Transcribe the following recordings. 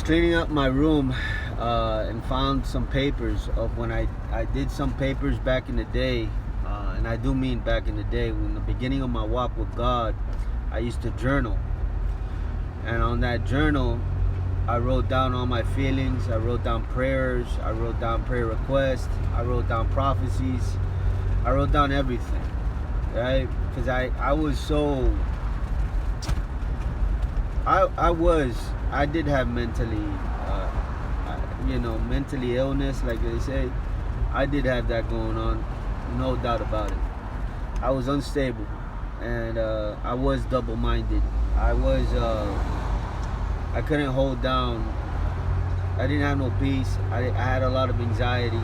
cleaning up my room and found some papers of when I did some papers back in the day, and I do mean back in the day, when the beginning of my walk with God, I used to journal. And on that journal, I wrote down all my feelings, I wrote down prayers, I wrote down prayer requests, I wrote down prophecies, I wrote down everything, right? Because I was so... I did have mentally illness, like they say. I did have that going on, no doubt about it. I was unstable, and I was double-minded. I couldn't hold down. I didn't have no peace. I had a lot of anxiety.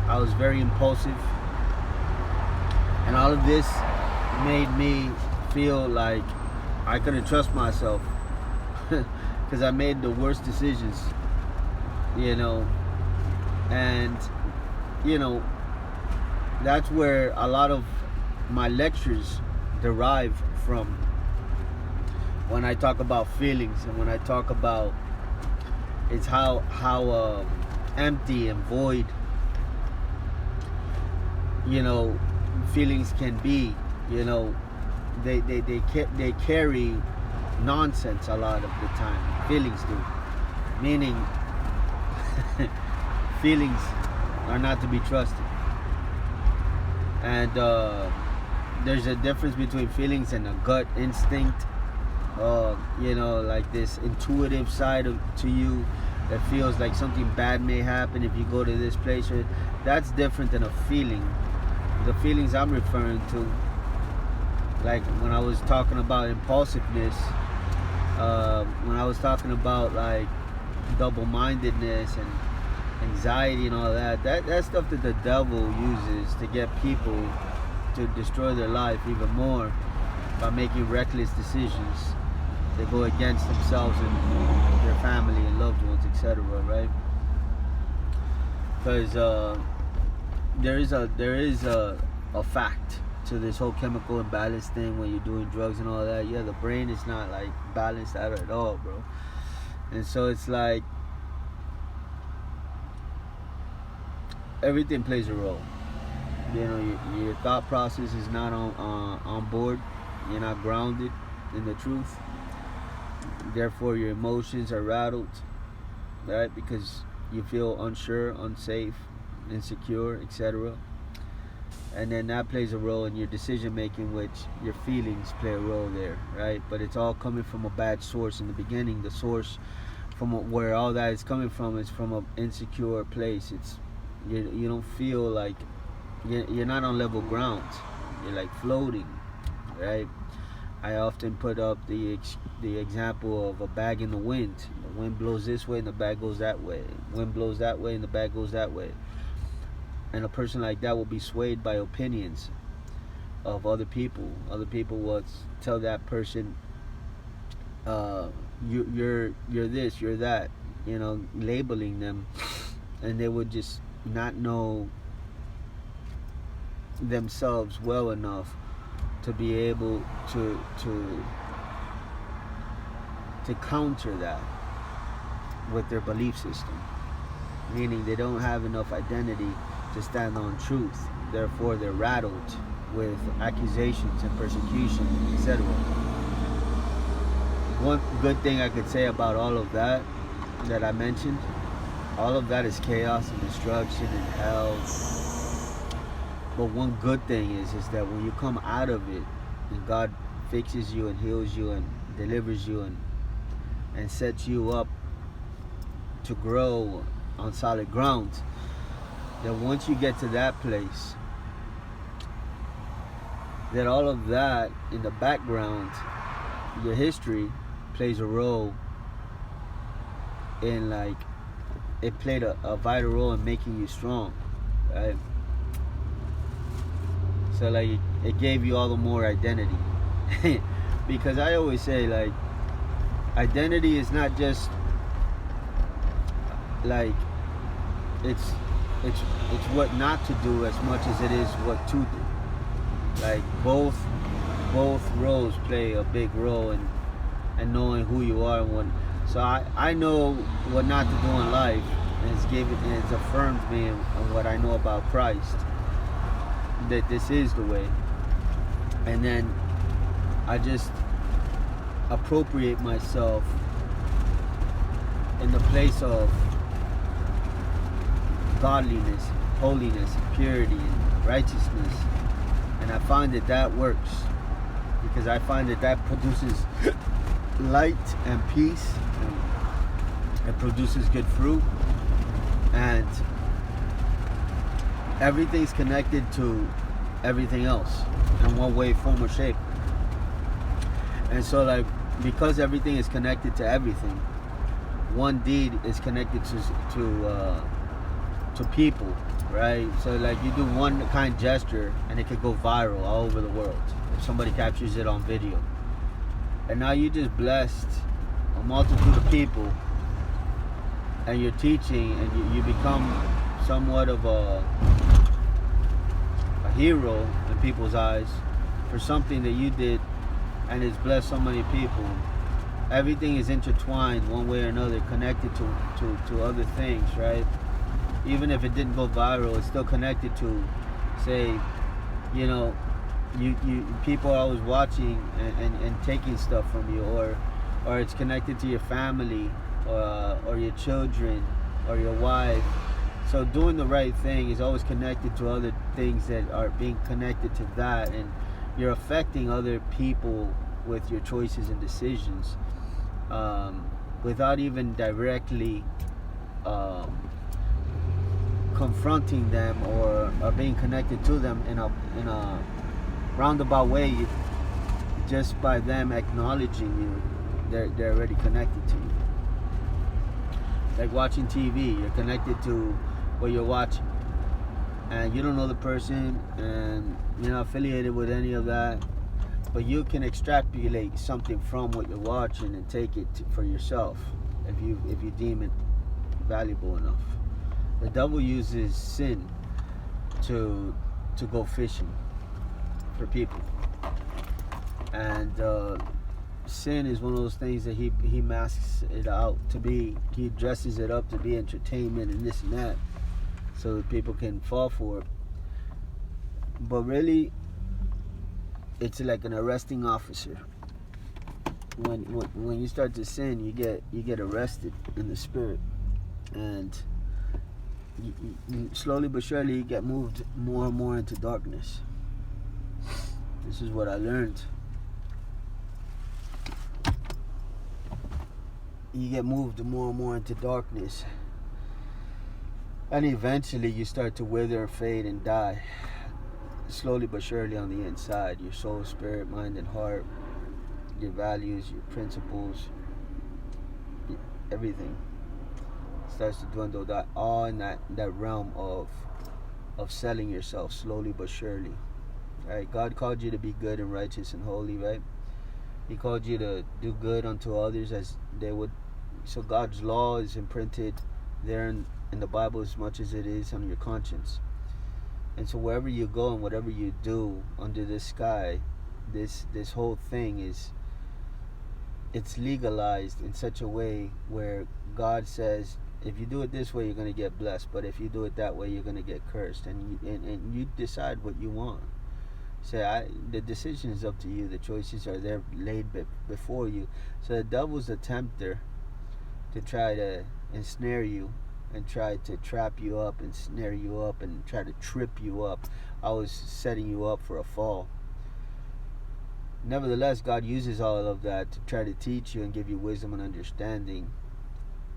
I was very impulsive, and all of this made me feel like I couldn't trust myself because I made the worst decisions, and that's where a lot of my lectures derive from. When I talk about feelings, and when I talk about it's how empty and void feelings can be. They carry nonsense a lot of the time. Feelings do, meaning feelings are not to be trusted. And there's a difference between feelings and a gut instinct. Like this intuitive side to you that feels like something bad may happen if you go to this place. That's different than a feeling. The feelings I'm referring to, like when I was talking about impulsiveness, when I was talking about like double-mindedness and anxiety and all that's stuff that the devil uses to get people to destroy their life even more by making reckless decisions that go against themselves and their family and loved ones, etc. Right? Because there is a fact to this whole chemical imbalance thing when you're doing drugs and all that. Yeah, the brain is not like balanced out at all, bro. And so it's like everything plays a role. Your thought process is not on board. You're not grounded in the truth. Therefore, your emotions are rattled, right? Because you feel unsure, unsafe, insecure, etc. And then that plays a role in your decision making, which your feelings play a role there, right? But it's all coming from a bad source in the beginning. The source from where all that is coming from is from an insecure place. You don't feel like you're not on level ground. You're like floating, right? I often put up the example of a bag in the wind. The wind blows this way and the bag goes that way. Wind blows that way and the bag goes that way. And a person like that will be swayed by opinions of other people. Other people will tell that person, you're this, you're that, labeling them, and they would just not know themselves well enough to be able to counter that with their belief system, meaning they don't have enough identity to stand on truth. Therefore, they're rattled with accusations and persecution, etc. One good thing I could say about all of that I mentioned, all of that is chaos and destruction and hell. But one good thing is that when you come out of it and God fixes you and heals you and delivers you and sets you up to grow on solid ground, that once you get to that place, that all of that in the background, your history plays a role in, like, it played a vital role in making you strong, right? So like it gave you all the more identity. Because I always say, like, identity is not just like it's what not to do as much as it is what to do. Like both roles play a big role in knowing who you are and what. So I know what not to do in life, and it's affirmed me in what I know about Christ, that this is the way. And then I just appropriate myself in the place of godliness, holiness, purity, and righteousness. And I find that works, because I find that produces light and peace, and it produces good fruit, and everything's connected to everything else in one way, form, or shape. And so, like, because everything is connected to everything, one deed is connected to people, right? So, like, you do one kind gesture and it could go viral all over the world if somebody captures it on video. And now you just blessed a multitude of people, and you're teaching, and you become somewhat of a hero in people's eyes for something that you did, and it's blessed so many people. Everything is intertwined one way or another, connected to other things, right? Even if it didn't go viral, it's still connected to, say, you know, you people are always watching and taking stuff from you, or it's connected to your family, or your children, or your wife. So doing the right thing is always connected to other things that are being connected to that, and you're affecting other people with your choices and decisions, without even directly confronting them or being connected to them in a roundabout way. Just by them acknowledging you, they're already connected to you. Like watching TV, you're connected to what you're watching, and you don't know the person, and you're not affiliated with any of that, but you can extrapolate something from what you're watching and take it for yourself if you deem it valuable enough. The devil uses sin to go fishing for people, and sin is one of those things that he masks it out to be. He dresses it up to be entertainment and this and that, so that people can fall for it. But really, it's like an arresting officer. When you start to sin, you get arrested in the spirit, and you slowly but surely you get moved more and more into darkness. This is what I learned. You get moved more and more into darkness, and eventually you start to wither and fade and die, slowly but surely on the inside. Your soul, spirit, mind, and heart, your values, your principles, everything starts to dwindle. That all in that realm of selling yourself slowly but surely. Right? God called you to be good and righteous and holy, right? He called you to do good unto others as they would. So God's law is imprinted there in the Bible as much as it is on your conscience. And so wherever you go and whatever you do under this sky, this whole thing it's legalized in such a way where God says, if you do it this way, you're going to get blessed, but if you do it that way, you're going to get cursed. And you decide what you want. Say, the decision is up to you. The choices are there laid before you. So the devil's a tempter to try to ensnare you and try to trap you up and snare you up and try to trip you up. I was setting you up for a fall. Nevertheless, God uses all of that to try to teach you and give you wisdom and understanding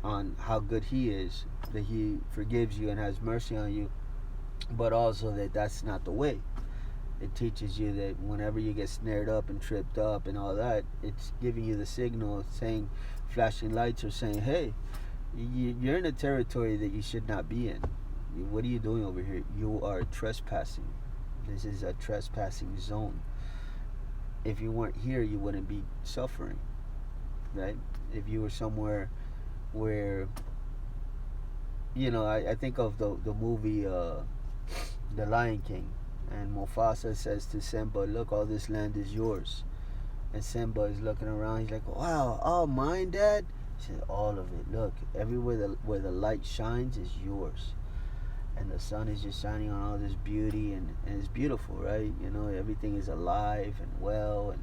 on how good He is, that He forgives you and has mercy on you, but also that that's not the way. It teaches you that whenever you get snared up and tripped up and all that, it's giving you the signal, saying, flashing lights are saying, hey, you're in a territory that you should not be in. What are you doing over here? You are trespassing. This is a trespassing zone. If you weren't here, you wouldn't be suffering, right? If you were somewhere where, I think of the movie The Lion King, and Mufasa says to Simba, look, all this land is yours. And Simba is looking around, he's like, wow, all mine, Dad? He said, all of it. Look, everywhere where the light shines is yours. And the sun is just shining on all this beauty, and it's beautiful, right? You know, everything is alive and well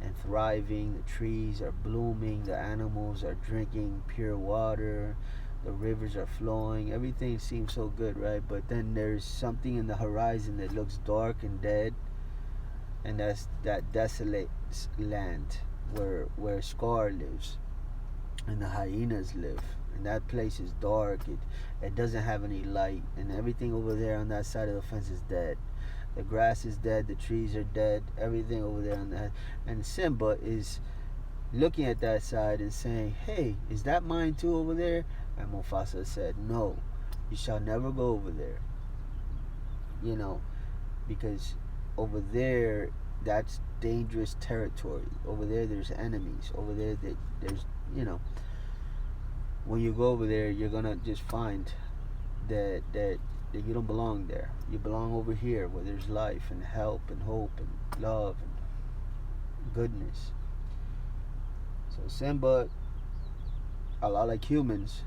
and thriving. The trees are blooming, the animals are drinking pure water, the rivers are flowing, everything seems so good, right? But then there's something in the horizon that looks dark and dead, and that's that desolate land where Scar lives and the hyenas live. And that place is dark. It doesn't have any light, and everything over there on that side of the fence is dead. The grass is dead, the trees are dead, everything over there on that. And Simba is looking at that side and saying, hey, is that mine too over there? And Mufasa said, no, you shall never go over there. You know, because over there, that's dangerous territory. Over there, there's enemies. Over there, there's, you know, when you go over there, you're gonna just find that you don't belong there. You belong over here where there's life and help and hope and love and goodness. So Simba, a lot like humans,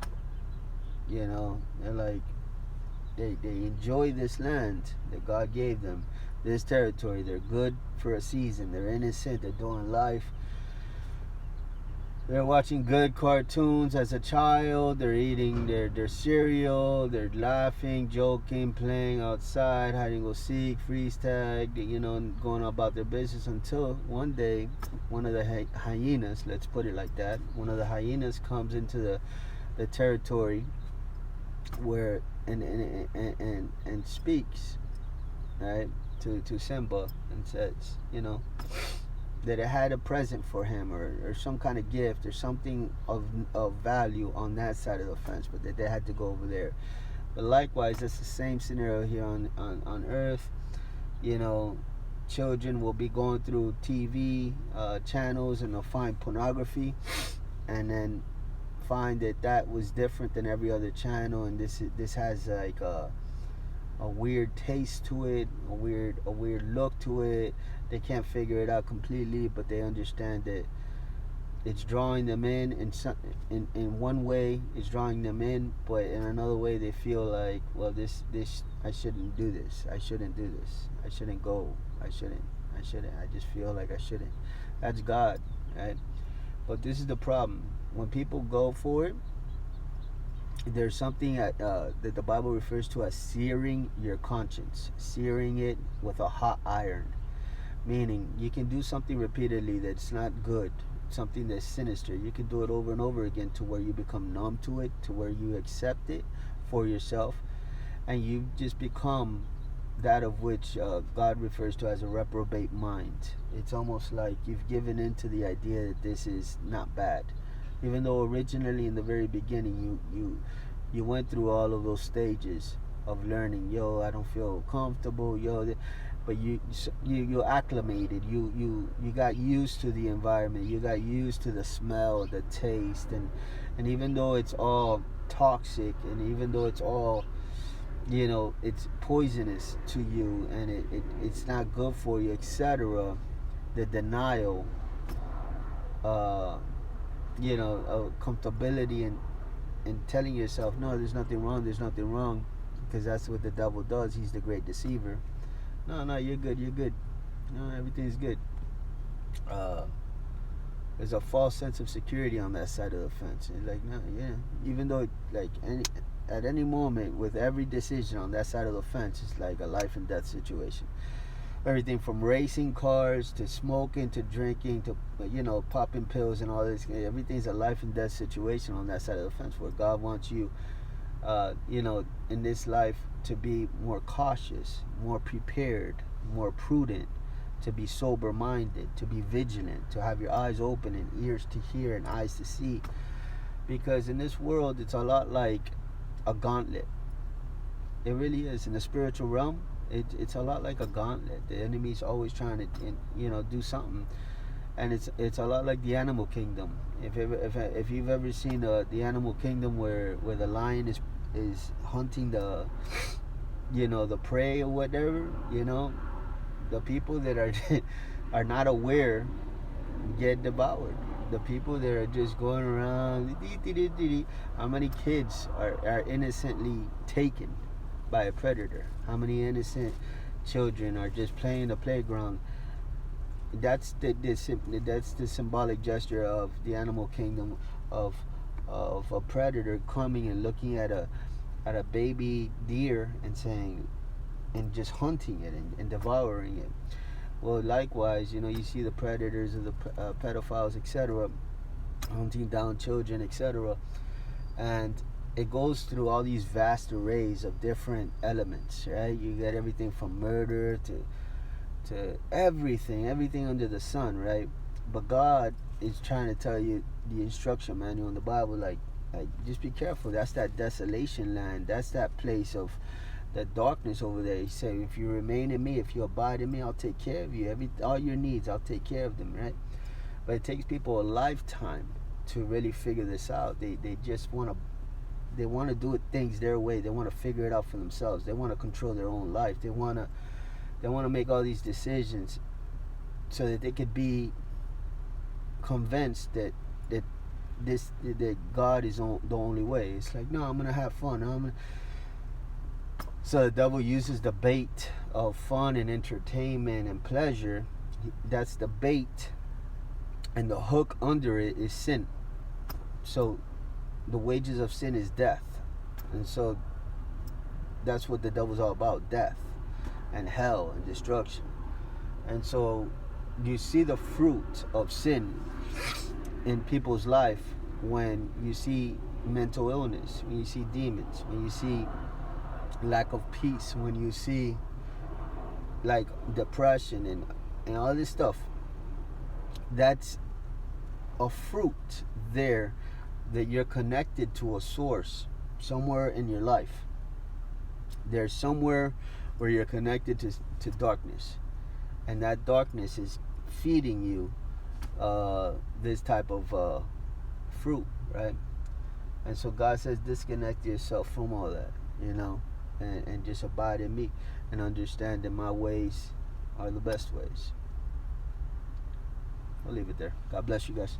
you know, they're like, they enjoy this land that God gave them, this territory. They're good for a season. They're innocent. They're doing life. They're watching good cartoons as a child. They're eating their cereal. They're laughing, joking, playing outside, hide and go seek, freeze tag, you know, going about their business until one day, one of the hyenas, let's put it like that, one of the hyenas comes into the territory where and speaks, right, to Simba and says, you know, that it had a present for him or some kind of gift or something of value on that side of the fence, but that they had to go over there. But likewise, that's the same scenario here on Earth. You know, children will be going through TV channels and they'll find pornography and then find that was different than every other channel, and this has like a weird taste to it, a weird look to it. They can't figure it out completely, but they understand that it's drawing them in one way it's drawing them in, but in another way they feel like, well, this I shouldn't do this. I shouldn't do this. I shouldn't go. I shouldn't. I just feel like I shouldn't. That's God, right? But this is the problem. When people go for it, there's something that the Bible refers to as searing your conscience, searing it with a hot iron. Meaning, you can do something repeatedly that's not good, something that's sinister. You can do it over and over again to where you become numb to it, to where you accept it for yourself, and you just become that of which God refers to as a reprobate mind. It's almost like you've given in to the idea that this is not bad, even though originally in the very beginning you went through all of those stages of learning. Yo, I don't feel comfortable. Yo, but you acclimated. You got used to the environment. You got used to the smell, the taste, and even though it's all toxic, and even though it's all, you know, it's poisonous to you, and it's not good for you, etc. The denial, you know, of comfortability and telling yourself, no, there's nothing wrong, because that's what the devil does. He's the great deceiver. No, you're good. No, everything's good. There's a false sense of security on that side of the fence. And like, no, yeah. Even though, like, at any moment, with every decision on that side of the fence, it's like a life and death situation. Everything from racing cars to smoking to drinking to, you know, popping pills and all this. Everything's a life and death situation on that side of the fence, where God wants you, you know, in this life to be more cautious, more prepared, more prudent, to be sober-minded, to be vigilant, to have your eyes open and ears to hear and eyes to see. Because in this world, it's a lot like a gauntlet. It really is. In the spiritual realm, it's a lot like a gauntlet. The enemy's always trying to, you know, do something. And it's a lot like the animal kingdom. If you've ever seen the animal kingdom where the lion is hunting the, you know, the prey or whatever, you know, the people that are are not aware get devoured. the people that are just going around, how many kids are innocently taken by a predator? How many innocent children are just playing the playground? That's the symbolic gesture of the animal kingdom, of a predator coming and looking at a baby deer and saying, and just hunting it and devouring it. Well, likewise, you see the predators of the pedophiles, etc., hunting down children, etc., and it goes through all these vast arrays of different elements, right? You get everything from murder to everything under the sun, right? But God is trying to tell you the instruction manual in the Bible, like just be careful. That's that desolation land. That's that place of the darkness over there. He said, if you remain in me, if you abide in me, I'll take care of you. All your needs, I'll take care of them, right? But it takes people a lifetime to really figure this out. They just want to do things their way. They want to figure it out for themselves. They want to control their own life. They want to make all these decisions so that they could be convinced that God is the only way. It's like, no, I'm gonna have fun. So the devil uses the bait of fun and entertainment and pleasure. That's the bait, and the hook under it is sin. So the wages of sin is death, and so that's what the devil's all about: death and hell and destruction. And so you see the fruit of sin in people's life when you see mental illness, when you see demons, when you see lack of peace, when you see like depression and all this stuff. That's a fruit there, that you're connected to a source somewhere in your life. There's somewhere where you're connected to darkness, and that darkness is feeding you this type of fruit, right? And so God says, disconnect yourself from all that, and just abide in me and understand that my ways are the best ways. I'll leave it there. God bless you guys.